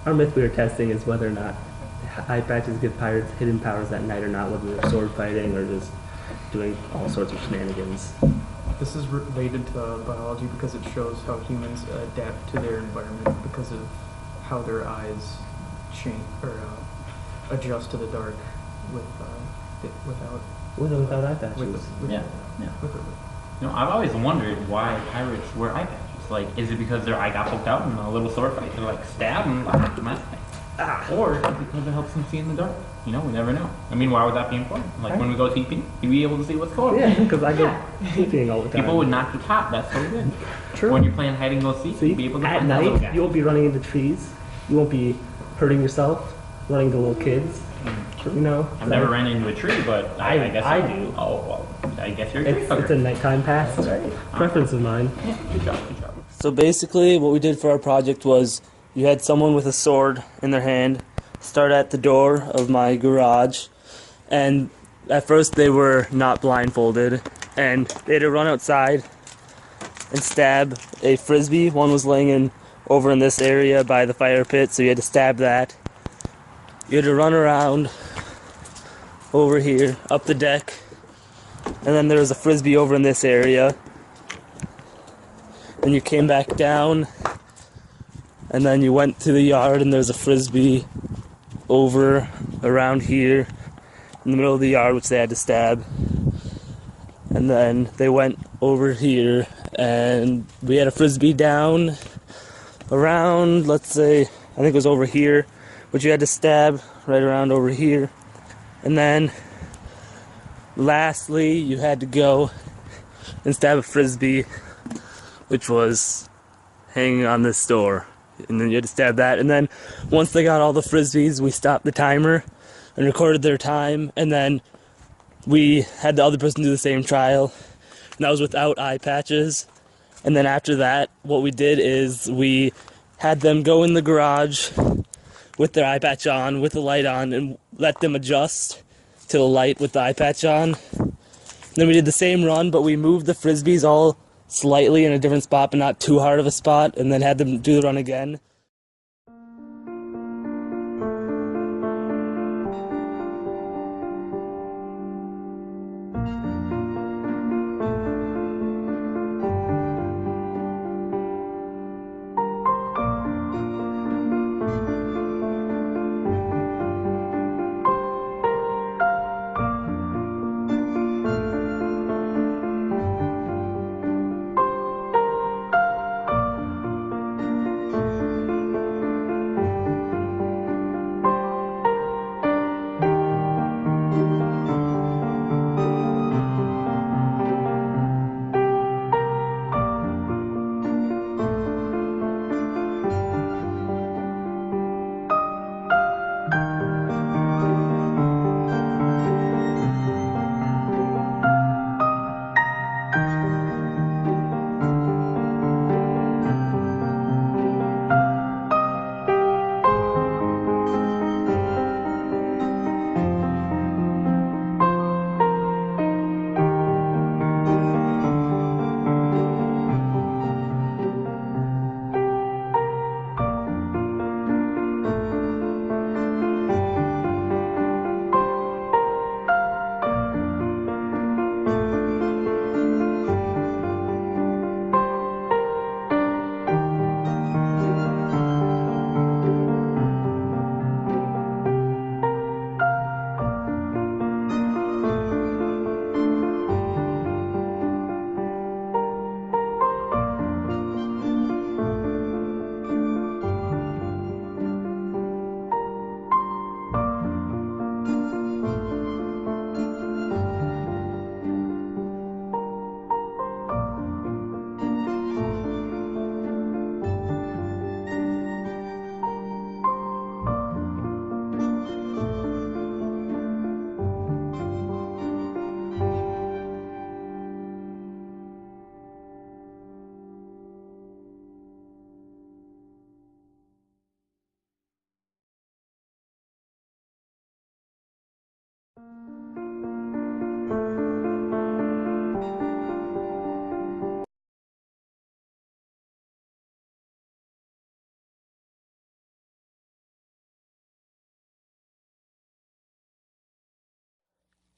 our myth we were testing is whether or not eye patches give pirates hidden powers at night or not, whether they're sword fighting or just doing all sorts of shenanigans. This is related to biology because it shows how humans adapt to their environment because of how their eyes change or adjust to the dark Without eye patches. Yeah. I've always wondered why pirates wear eye patches. Like, is it because their eye got poked out in a little sword fight? They're like, stab and like, my eye. Or is it because it helps them see in the dark? We never know. I mean, why would that be important? Like, when we go TP, you'd be able to see what's going on. Yeah, because I go TPing all the time. People would knock you top. That's so good. True. When you're playing hide and go seek, you'll be able to at find that little night, guy. you won't be running into trees. You won't be hurting yourself, running into little kids. I've never ran into a tree, but I guess I do. Oh, well, I guess you're a tree hugger. It's a nighttime pass. Preference of mine. Yeah, good job. So basically what we did for our project was you had someone with a sword in their hand start at the door of my garage, and at first they were not blindfolded, and they had to run outside and stab a frisbee. One was laying over in this area by the fire pit, so you had to stab that. You had to run around over here, up the deck, and then there was a frisbee over in this area. Then you came back down, and then you went to the yard, and there's a frisbee over around here in the middle of the yard, which they had to stab. And then they went over here, and we had a frisbee down around, let's say, I think it was over here, which you had to stab right around over here. And then lastly, you had to go and stab a frisbee, which was hanging on this door. And then you had to stab that. And then once they got all the frisbees, we stopped the timer and recorded their time. And then we had the other person do the same trial. And that was without eye patches. And then after that, what we did is we had them go in the garage with their eye patch on, with the light on, and let them adjust to the light with the eye patch on. Then we did the same run, but we moved the frisbees all slightly in a different spot, but not too hard of a spot, and then had them do the run again.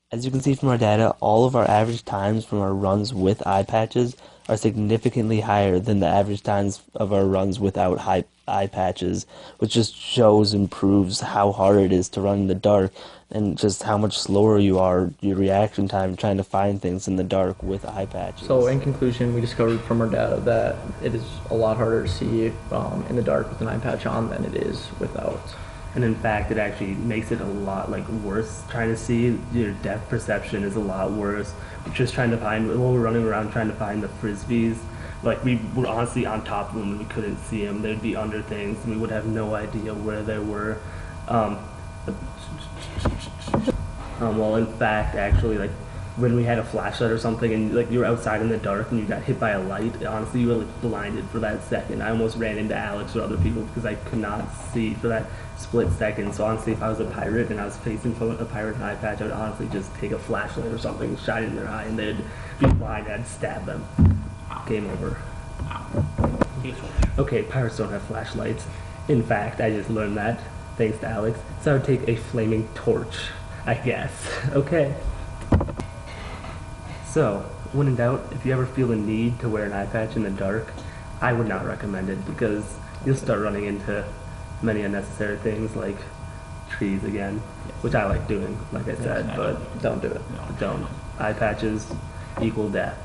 As you can see from our data, all of our average times from our runs with eye patches are significantly higher than the average times of our runs without eye patches, which just shows and proves how hard it is to run in the dark and just how much slower you are, your reaction time trying to find things in the dark with eye patches. So in conclusion, we discovered from our data that it is a lot harder to see in the dark with an eye patch on than it is without. And in fact, it actually makes it a lot worse trying to see. Your depth perception is a lot worse. We're just trying to find, while we're running around trying to find the frisbees, we were honestly on top of them and we couldn't see them. They'd be under things and we would have no idea where they were. Well, in fact, actually, when we had a flashlight or something and you were outside in the dark and you got hit by a light, honestly, you were blinded for that second. I almost ran into Alex or other people because I could not see for that split second. So honestly, if I was a pirate and I was facing a pirate in an eye patch, I would honestly just take a flashlight or something, shine it in their eye, and they'd be blind. I'd stab them. Game over. Okay, pirates don't have flashlights. In fact, I just learned that thanks to Alex. So I would take a flaming torch, I guess. Okay. So, when in doubt, if you ever feel the need to wear an eye patch in the dark, I would not recommend it because you'll start running into many unnecessary things like trees again, which I like doing, like I said, but Don't do it. don't. Eye patches equal death.